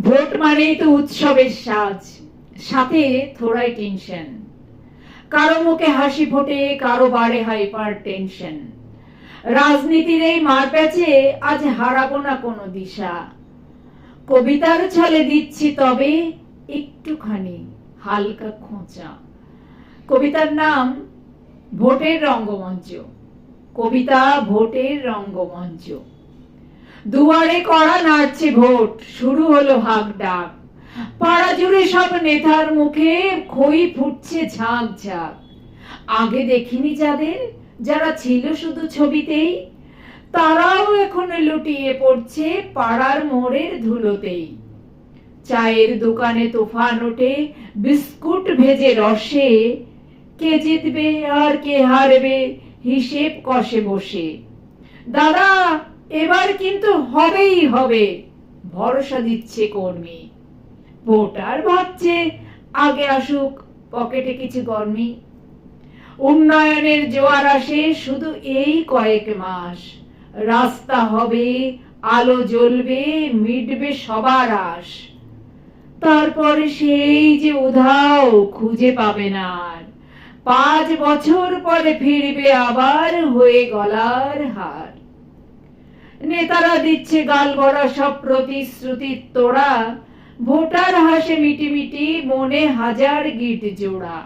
Vote মানেই তো উৎসবের সাজ, সাথে থোড়াই টেনশন। কারো মুখে হাসি ফোটে, কারো বাড়ে হাইপার টেনশন। রাজনীতির এই মারপ্যাচে আজ হারাবো না কোনো দিশা। কবিতার ছলে দিচ্ছি তবে একটুখানি হালকা খোঁচা। কবিতার নাম ভোটের রঙ্গমঞ্চ। কবিতা ভোটের রঙ্গমঞ্চ। দুয়ারে কড়া নাড়ছে ভোট, শুরু হলো হাক ডাক। পাড়া জুড়ে সব নেতার মুখে খই ফুটছে ঝাঁক ঝাঁক। আগে দেখিনি যাদের, যারা ছিল শুধু ছবিতেই, তারাও এখন লুটিয়ে পড়ছে পাড়ার মোড়ের ধুলোতেই। চায়ের দোকানে তুফান ওঠে বিস্কুট ভেজে রসে। কে জিতবে আর কে হারবে হিসেব কষে বসে। দাদা, এবার কিন্তু হবেই হবে, ভরসা দিচ্ছে কর্মী। ভোটার ভাবছে আগে আসুক পকেটে কিছু গরমি। উন্নয়নের জোয়ার আসে শুধু এই কয়েক মাস। রাস্তা হবে, আলো জ্বলবে, মিটবে সবার আশ। তারপরে সেই যে উধাও খুঁজে পাবে না আর। 5 বছর পরে ফিরবে আবার হয়ে গলার হার। নেতারা দিচ্ছে গাল ভরা সব প্রতিশ্রুতির তোড়া। ভোটার হাসে মিটিমিটি, মনে হাজার গিট জোড়া।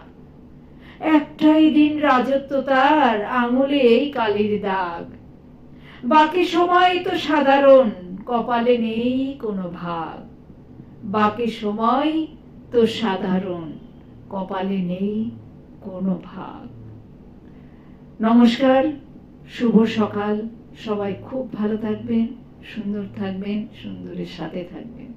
একটাই দিন রাজত্ব তার, আঙুলে এই কালির দাগ। বাকি সময় তো সাধারণ, কপালে নেই কোনো ভাগ। বাকি সময় তো সাধারণ, কপালে নেই কোনো ভাগ। নমস্কার, শুভ সকাল। সবাই খুব ভালো থাকবেন, সুন্দর থাকবেন, সুন্দরের সাথে থাকবেন।